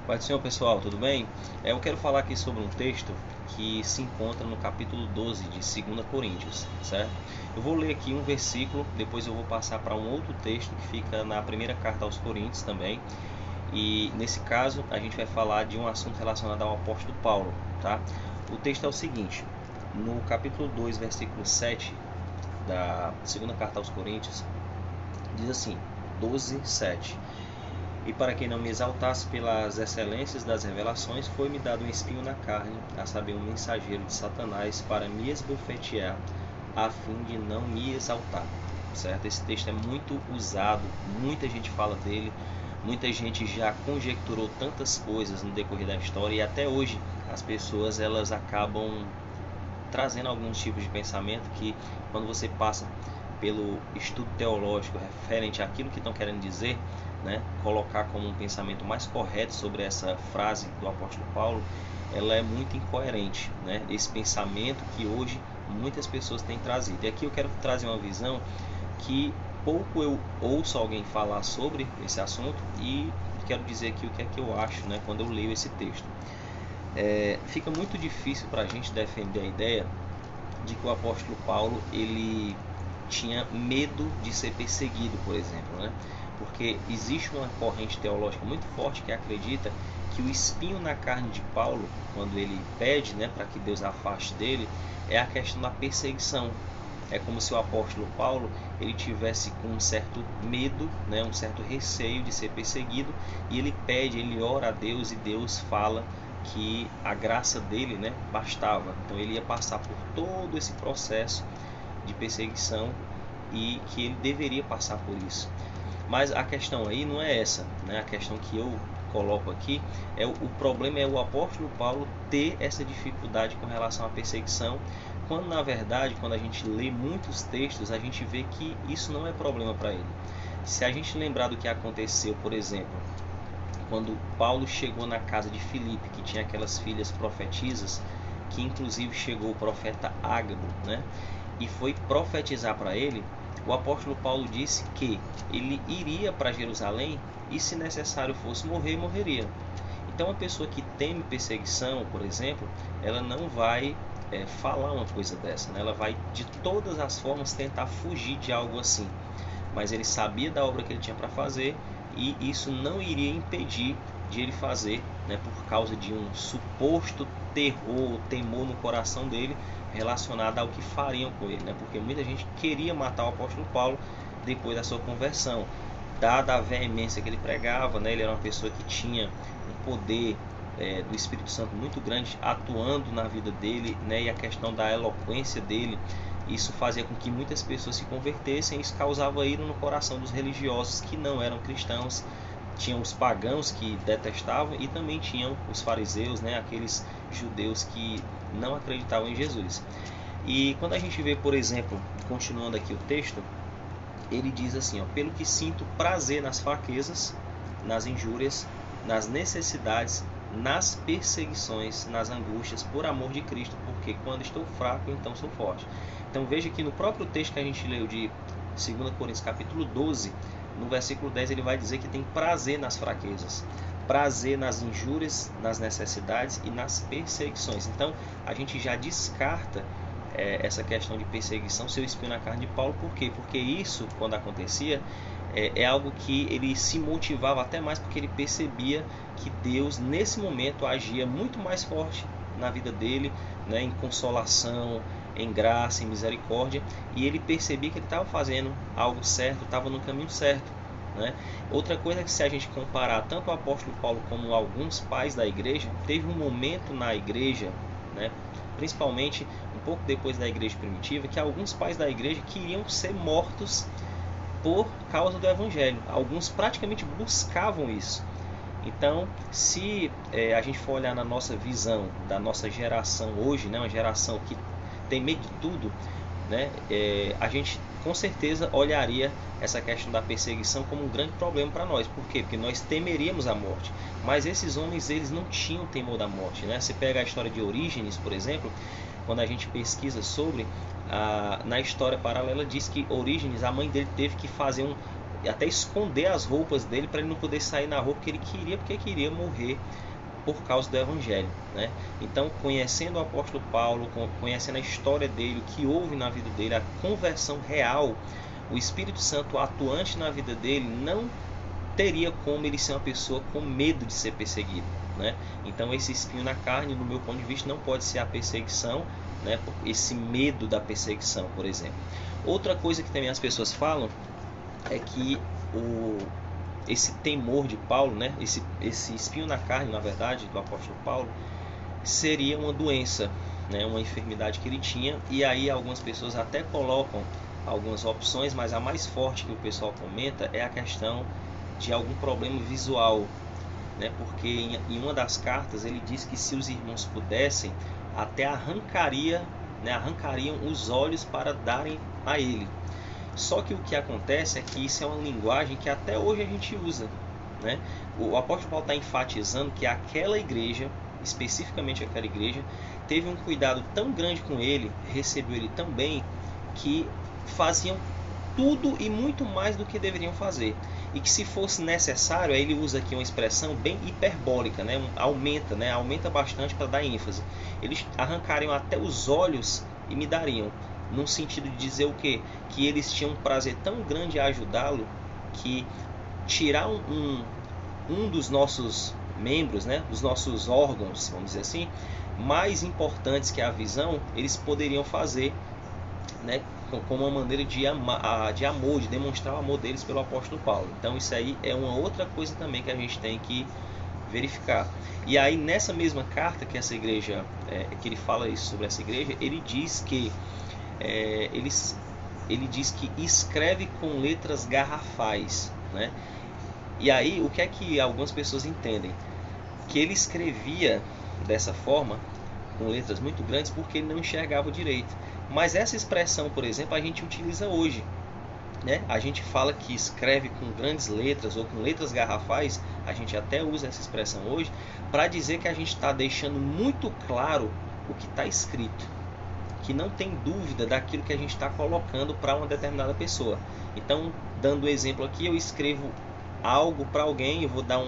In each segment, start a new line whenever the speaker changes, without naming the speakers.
Pai do Senhor, pessoal, tudo bem? Eu quero falar aqui sobre um texto que se encontra no capítulo 12 de 2 Coríntios, certo? Eu vou ler aqui um versículo, depois eu vou passar para um outro texto que fica na primeira carta aos Coríntios também. E nesse caso a gente vai falar de um assunto relacionado ao apóstolo Paulo, tá? O texto é o seguinte: no capítulo 2, versículo 7 da segunda carta aos Coríntios, diz assim, 12, 7. E para que não me exaltasse pelas excelências das revelações, foi-me dado um espinho na carne, a saber, um mensageiro de Satanás, para me esbofetear, a fim de não me exaltar. Certo? Esse texto é muito usado, muita gente fala dele, muita gente já conjecturou tantas coisas no decorrer da história, e até hoje as pessoas elas acabam trazendo alguns tipos de pensamento que, quando você passa pelo estudo teológico referente àquilo que estão querendo dizer, né, colocar como um pensamento mais correto sobre essa frase do apóstolo Paulo, ela é muito incoerente, né, esse pensamento que hoje muitas pessoas têm trazido. E aqui eu quero trazer uma visão que pouco eu ouço alguém falar sobre esse assunto, e quero dizer aqui o que é que eu acho, né, quando eu leio esse texto. Fica muito difícil para a gente defender a ideia de que o apóstolo Paulo ele tinha medo de ser perseguido, por exemplo, né? Porque existe uma corrente teológica muito forte que acredita que o espinho na carne de Paulo, quando ele pede, né, para que Deus afaste dele, é a questão da perseguição. É como se o apóstolo Paulo ele tivesse com um certo medo, né, um certo receio de ser perseguido, e ele pede, ele ora a Deus, e Deus fala que a graça dele, né, bastava. Então ele ia passar por todo esse processo de perseguição e que ele deveria passar por isso. Mas a questão aí não é essa, né? A questão que eu coloco aqui é o problema é o apóstolo Paulo ter essa dificuldade com relação à perseguição, quando na verdade, quando a gente lê muitos textos, a gente vê que isso não é problema para ele. Se a gente lembrar do que aconteceu, por exemplo, quando Paulo chegou na casa de Filipe, que tinha aquelas filhas profetisas, que inclusive chegou o profeta Ágabo, né, e foi profetizar para ele, o apóstolo Paulo disse que ele iria para Jerusalém e, se necessário fosse morrer, morreria. Então, uma pessoa que teme perseguição, por exemplo, ela não vai falar uma coisa dessa, né? Ela vai de todas as formas tentar fugir de algo assim. Mas ele sabia da obra que ele tinha para fazer, e isso não iria impedir de ele fazer, né, por causa de um suposto terror, temor no coração dele relacionado ao que fariam com ele, né? Porque muita gente queria matar o apóstolo Paulo depois da sua conversão, dada a veemência que ele pregava, né? Ele era uma pessoa que tinha um poder do Espírito Santo muito grande atuando na vida dele, né? E a questão da eloquência dele, isso fazia com que muitas pessoas se convertessem, e isso causava ira no coração dos religiosos que não eram cristãos. Tinham os pagãos que detestavam, e também tinham os fariseus, né, aqueles judeus que não acreditavam em Jesus. E quando a gente vê, por exemplo, continuando aqui o texto, ele diz assim, ó, pelo que sinto prazer nas fraquezas, nas injúrias, nas necessidades, nas perseguições, nas angústias, por amor de Cristo, porque quando estou fraco, então sou forte. Então veja que no próprio texto que a gente leu de 2 Coríntios capítulo 12, no versículo 10, ele vai dizer que tem prazer nas fraquezas, prazer nas injúrias, nas necessidades e nas perseguições. Então a gente já descarta essa questão de perseguição, seu espinho na carne de Paulo. Por quê? Porque isso, quando acontecia, é algo que ele se motivava até mais, porque ele percebia que Deus nesse momento agia muito mais forte na vida dele, né, em consolação, em graça, em misericórdia, e ele percebia que ele estava fazendo algo certo, estava no caminho certo, né? Outra coisa é que, se a gente comparar tanto o apóstolo Paulo como alguns pais da igreja, teve um momento na igreja, né, principalmente um pouco depois da igreja primitiva, que alguns pais da igreja queriam ser mortos por causa do evangelho. Alguns praticamente buscavam isso. Então, se a gente for olhar na nossa visão da nossa geração hoje, né, uma geração que tem medo de tudo, né, a gente com certeza olharia essa questão da perseguição como um grande problema para nós. Por quê? Porque nós temeríamos a morte. Mas esses homens, eles não tinham temor da morte, né? Você pega a história de Orígenes, por exemplo, quando a gente pesquisa sobre, na história paralela diz que Orígenes, a mãe dele teve que fazer até esconder as roupas dele para ele não poder sair na rua, porque queria morrer por causa do Evangelho, né? Então, conhecendo o apóstolo Paulo, conhecendo a história dele, o que houve na vida dele, a conversão real, o Espírito Santo atuante na vida dele, não teria como ele ser uma pessoa com medo de ser perseguido, né? Então, esse espinho na carne, no meu ponto de vista, não pode ser a perseguição, né? Esse medo da perseguição, por exemplo. Outra coisa que também as pessoas falam é que esse temor de Paulo, né? Esse espinho na carne, na verdade, do apóstolo Paulo, seria uma doença, né? Uma enfermidade que ele tinha. E aí algumas pessoas até colocam algumas opções, mas a mais forte que o pessoal comenta é a questão de algum problema visual, né? Porque em uma das cartas ele diz que se os irmãos pudessem, até arrancariam os olhos para darem a ele. Só que o que acontece é que isso é uma linguagem que até hoje a gente usa, né? O apóstolo Paulo está enfatizando que aquela igreja, especificamente aquela igreja, teve um cuidado tão grande com ele, recebeu ele tão bem, que faziam tudo e muito mais do que deveriam fazer. E que se fosse necessário, aí ele usa aqui uma expressão bem hiperbólica, né? Aumenta bastante para dar ênfase. Eles arrancariam até os olhos e me dariam. Num sentido de dizer o quê? Que eles tinham um prazer tão grande a ajudá-lo, que tirar um dos nossos membros, né? Dos nossos órgãos, vamos dizer assim, mais importantes que a visão, eles poderiam fazer, né? Como uma maneira de amor, de demonstrar o amor deles pelo apóstolo Paulo. Então isso aí é uma outra coisa também que a gente tem que verificar. E aí nessa mesma carta que essa igreja, que ele fala isso sobre essa igreja, ele diz que ele diz que escreve com letras garrafais, né? E aí o que é que algumas pessoas entendem? Que ele escrevia dessa forma, com letras muito grandes, porque ele não enxergava direito. Mas essa expressão, por exemplo, a gente utiliza hoje, né? A gente fala que escreve com grandes letras ou com letras garrafais, a gente até usa essa expressão hoje, para dizer que a gente está deixando muito claro o que está escrito, que não tem dúvida daquilo que a gente está colocando para uma determinada pessoa. Então, dando exemplo aqui, eu escrevo algo para alguém, eu vou dar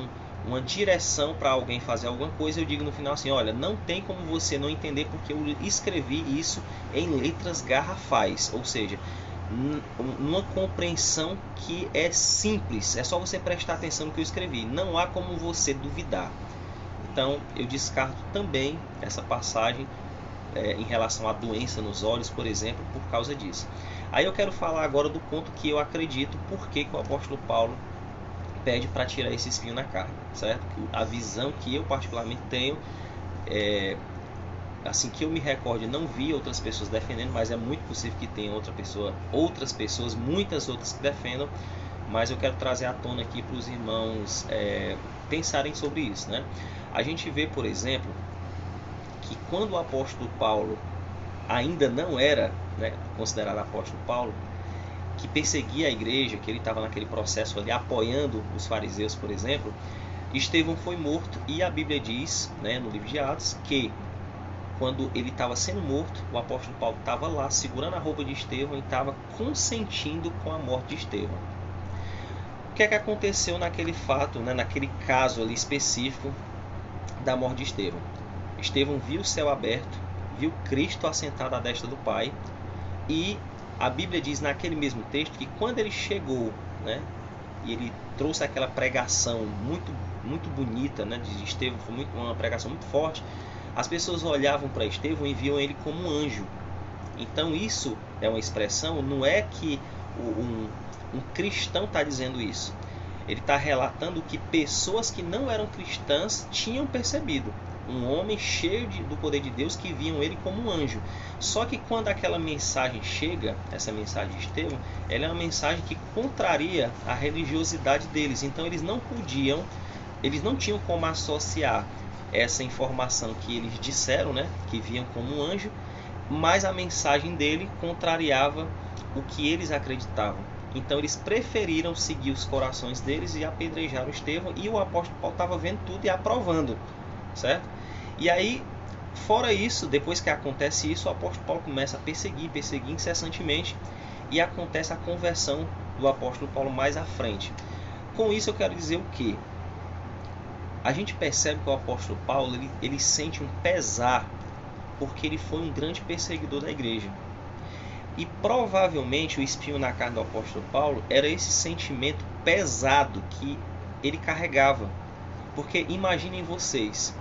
uma direção para alguém fazer alguma coisa, eu digo no final assim, olha, não tem como você não entender porque eu escrevi isso em letras garrafais, ou seja, uma compreensão que é simples, é só você prestar atenção no que eu escrevi, não há como você duvidar. Então eu descarto também essa passagem em relação à doença nos olhos, por exemplo, por causa disso. Aí eu quero falar agora do ponto que eu acredito, porque o apóstolo Paulo pede para tirar esse espinho na carne, certo? A visão que eu particularmente tenho, assim que eu me recorde, não vi outras pessoas defendendo, mas é muito possível que tenha outras pessoas, muitas outras que defendam, mas eu quero trazer à tona aqui para os irmãos pensarem sobre isso, né? A gente vê, por exemplo, que quando o apóstolo Paulo ainda não era, né, considerado apóstolo Paulo, que perseguia a igreja, que ele estava naquele processo ali apoiando os fariseus, por exemplo, Estevão foi morto e a Bíblia diz, né, no livro de Atos, que quando ele estava sendo morto, o apóstolo Paulo estava lá segurando a roupa de Estevão e estava consentindo com a morte de Estevão. O que é que aconteceu naquele fato, né, naquele caso ali específico da morte de Estevão? Estevão viu o céu aberto, viu Cristo assentado à destra do Pai, e a Bíblia diz naquele mesmo texto que quando ele chegou, né, e ele trouxe aquela pregação muito, muito bonita, né, de Estevão, foi uma pregação muito forte, as pessoas olhavam para Estevão e viam ele como um anjo. Então isso é uma expressão, não é que um cristão está dizendo isso. Ele está relatando que pessoas que não eram cristãs tinham percebido. Um homem cheio do poder de Deus, que viam ele como um anjo. Só que quando aquela mensagem chega, essa mensagem de Estevão, ela é uma mensagem que contraria a religiosidade deles. Então eles não tinham como associar essa informação que eles disseram, né, que viam como um anjo, mas a mensagem dele contrariava o que eles acreditavam. Então eles preferiram seguir os corações deles e apedrejaram Estevão, e o apóstolo Paulo estava vendo tudo e aprovando, certo? E aí, fora isso, depois que acontece isso, o apóstolo Paulo começa a perseguir incessantemente, e acontece a conversão do apóstolo Paulo mais à frente. Com isso eu quero dizer o quê? A gente percebe que o apóstolo Paulo ele sente um pesar porque ele foi um grande perseguidor da igreja. E provavelmente o espinho na carne do apóstolo Paulo era esse sentimento pesado que ele carregava. Porque imaginem vocês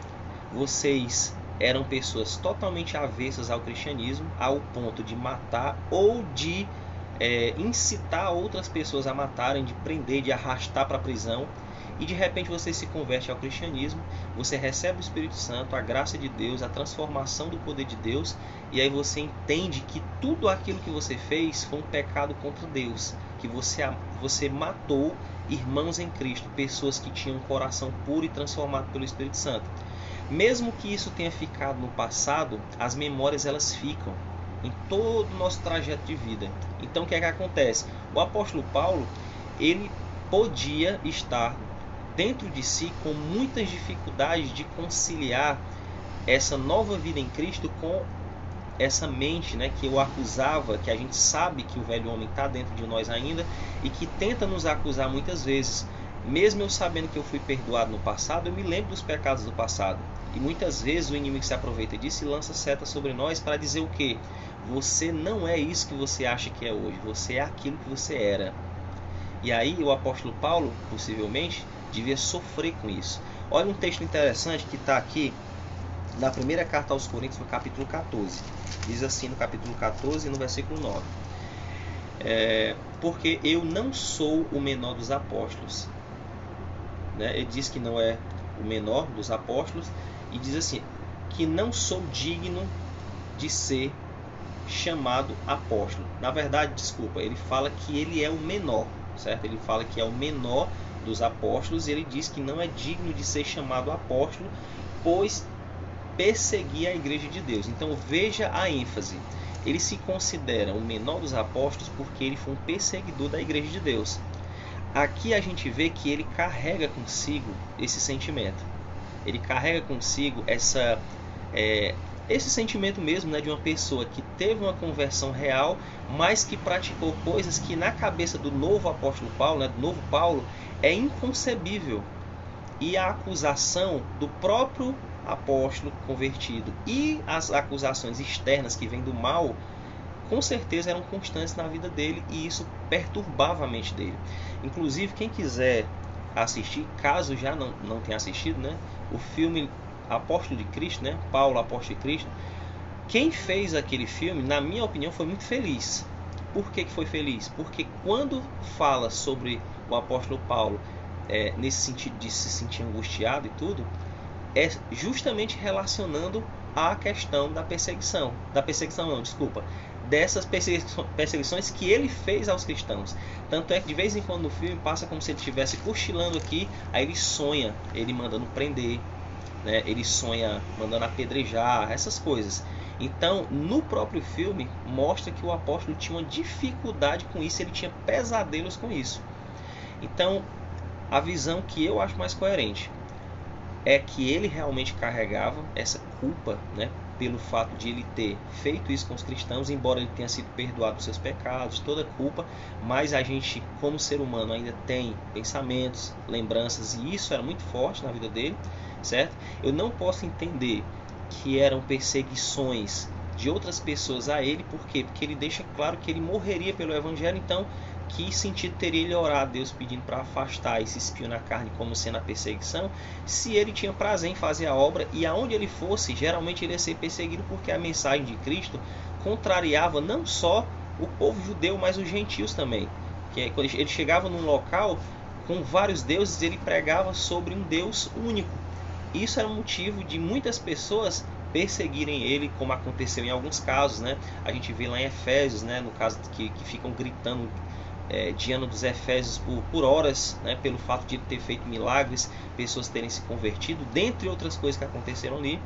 eram pessoas totalmente avessas ao cristianismo, ao ponto de matar ou de incitar outras pessoas a matarem, de prender, de arrastar para a prisão. E de repente você se converte ao cristianismo, você recebe o Espírito Santo, a graça de Deus, a transformação do poder de Deus, e aí você entende que tudo aquilo que você fez foi um pecado contra Deus, que você matou irmãos em Cristo, pessoas que tinham um coração puro e transformado pelo Espírito Santo. Mesmo que isso tenha ficado no passado, as memórias elas ficam em todo o nosso trajeto de vida. Então o que é que acontece? O apóstolo Paulo, ele podia estar dentro de si com muitas dificuldades de conciliar essa nova vida em Cristo com essa mente, né, que o acusava, que a gente sabe que o velho homem está dentro de nós ainda e que tenta nos acusar muitas vezes. Mesmo eu sabendo que eu fui perdoado no passado, eu me lembro dos pecados do passado. E muitas vezes o inimigo se aproveita disso e lança seta sobre nós para dizer o quê? Você não é isso que você acha que é hoje, você é aquilo que você era. E aí o apóstolo Paulo, possivelmente, devia sofrer com isso. Olha um texto interessante que está aqui na primeira carta aos Coríntios, no capítulo 14. Diz assim no capítulo 14, no versículo 9. Porque eu não sou o menor dos apóstolos. Ele diz que não é o menor dos apóstolos. E diz assim, que não sou digno de ser chamado apóstolo. Na verdade, desculpa, ele fala que ele é o menor, certo? Ele fala que é o menor dos apóstolos e ele diz que não é digno de ser chamado apóstolo, pois perseguia a igreja de Deus. Então veja a ênfase. Ele se considera o menor dos apóstolos porque ele foi um perseguidor da igreja de Deus. Aqui a gente vê que ele carrega consigo esse sentimento. Ele carrega consigo esse sentimento mesmo, né, de uma pessoa que teve uma conversão real, mas que praticou coisas que na cabeça do novo apóstolo Paulo, né, do novo Paulo, é inconcebível. E a acusação do próprio apóstolo convertido e as acusações externas que vêm do mal, com certeza eram constantes na vida dele e isso perturbava a mente dele. Inclusive, quem quiser assistir, caso já não tenha assistido, né, o filme Apóstolo de Cristo, né, Paulo, Apóstolo de Cristo, quem fez aquele filme, na minha opinião, foi muito feliz. Por que foi feliz? Porque quando fala sobre o apóstolo Paulo, nesse sentido de se sentir angustiado e tudo, é justamente relacionando a questão da perseguição. Dessas perseguições que ele fez aos cristãos. Tanto é que de vez em quando no filme passa como se ele estivesse cochilando aqui, aí ele sonha, ele mandando prender, né? Ele sonha mandando apedrejar, essas coisas. Então, no próprio filme, mostra que o apóstolo tinha uma dificuldade com isso, ele tinha pesadelos com isso. Então, a visão que eu acho mais coerente é que ele realmente carregava essa culpa, né, pelo fato de ele ter feito isso com os cristãos, embora ele tenha sido perdoado dos seus pecados, toda culpa, mas a gente, como ser humano, ainda tem pensamentos, lembranças, e isso era muito forte na vida dele, certo? Eu não posso entender que eram perseguições de outras pessoas a ele, por quê? Porque ele deixa claro que ele morreria pelo evangelho, então que sentido teria ele orar a Deus pedindo para afastar esse espinho na carne como sendo a perseguição, se ele tinha prazer em fazer a obra e aonde ele fosse, geralmente ele ia ser perseguido porque a mensagem de Cristo contrariava não só o povo judeu, mas os gentios também. Que quando ele chegava num local com vários deuses, ele pregava sobre um Deus único. Isso era motivo de muitas pessoas perseguirem ele, como aconteceu em alguns casos, né? A gente vê lá em Efésios, né? No caso que ficam gritando diante dos Efésios por horas, né? Pelo fato de ele ter feito milagres, pessoas terem se convertido, dentre outras coisas que aconteceram ali.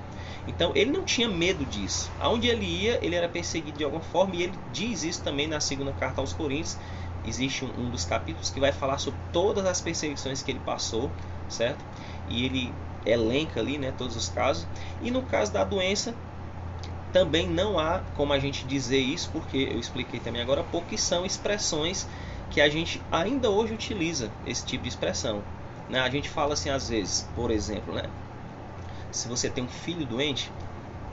Então ele não tinha medo disso. Aonde ele ia, ele era perseguido de alguma forma, e ele diz isso também na segunda carta aos Coríntios. Existe um dos capítulos que vai falar sobre todas as perseguições que ele passou, certo? E ele elenca ali, né, todos os casos. E no caso da doença, também não há como a gente dizer isso, porque eu expliquei também agora há pouco que são expressões que a gente ainda hoje utiliza esse tipo de expressão, né? A gente fala assim às vezes, por exemplo, né? Se você tem um filho doente,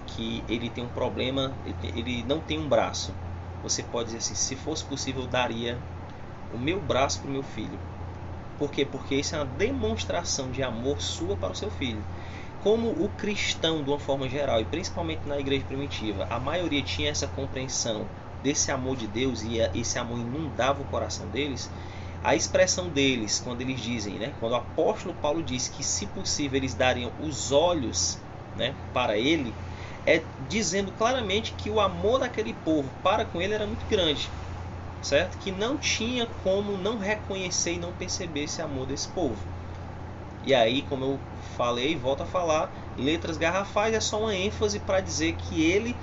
que ele tem um problema, ele não tem um braço, você pode dizer assim: se fosse possível eu daria o meu braço para o meu filho. Por quê? Porque isso é uma demonstração de amor sua para o seu filho. Como o cristão, de uma forma geral, e principalmente na igreja primitiva, a maioria tinha essa compreensão desse amor de Deus e esse amor inundava o coração deles, a expressão deles, quando eles dizem, né, quando o apóstolo Paulo diz que se possível eles dariam os olhos, né, para ele, é dizendo claramente que o amor daquele povo para com ele era muito grande, certo? Que não tinha como não reconhecer e não perceber esse amor desse povo. E aí, como eu falei, volto a falar, letras garrafais é só uma ênfase para dizer que ele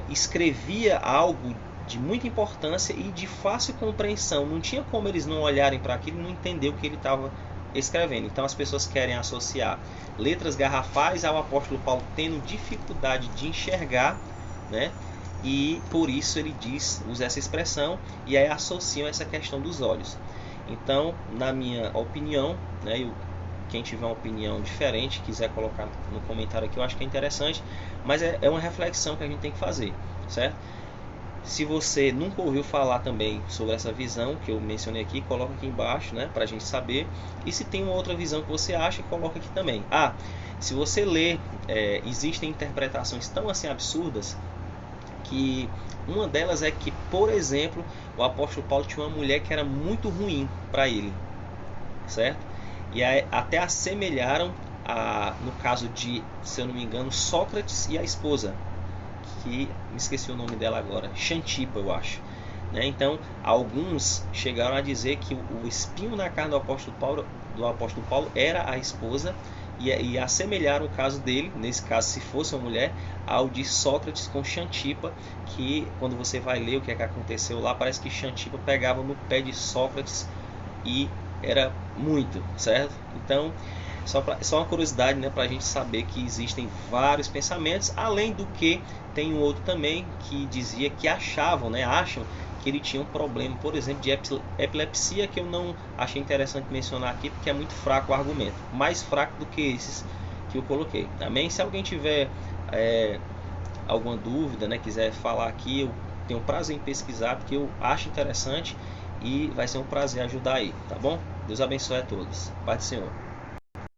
escrevia algo de muita importância e de fácil compreensão. Não tinha como eles não olharem para aquilo e não entender o que ele estava escrevendo. Então as pessoas querem associar letras garrafais ao apóstolo Paulo tendo dificuldade de enxergar, né? E por isso ele usa essa expressão e aí associam essa questão dos olhos. Então, na minha opinião, né, quem tiver uma opinião diferente, quiser colocar no comentário aqui, eu acho que é interessante, mas é uma reflexão que a gente tem que fazer, certo? Se você nunca ouviu falar também sobre essa visão que eu mencionei aqui, coloca aqui embaixo, né, para a gente saber. E se tem uma outra visão que você acha, coloca aqui também. Se você ler, existem interpretações tão assim absurdas, que uma delas é que, por exemplo, o apóstolo Paulo tinha uma mulher que era muito ruim para ele, certo? E aí, até assemelharam, no caso de, se eu não me engano, Sócrates e a esposa, que me esqueci o nome dela agora, Xantipa, eu acho, né? Então, alguns chegaram a dizer que o espinho na carne do apóstolo Paulo era a esposa, e assemelharam o caso dele, nesse caso, se fosse uma mulher, ao de Sócrates com Xantipa, que quando você vai ler o que é que aconteceu lá, parece que Xantipa pegava no pé de Sócrates e era muito, certo? Então, só uma curiosidade, né, para a gente saber que existem vários pensamentos, além do que tem um outro também que dizia que acham que ele tinha um problema, por exemplo, de epilepsia, que eu não achei interessante mencionar aqui, porque é muito fraco o argumento, mais fraco do que esses que eu coloquei. Amém? Se alguém tiver alguma dúvida, né, quiser falar aqui, eu tenho prazer em pesquisar, porque eu acho interessante e vai ser um prazer ajudar aí, tá bom? Deus abençoe a todos. Paz do Senhor.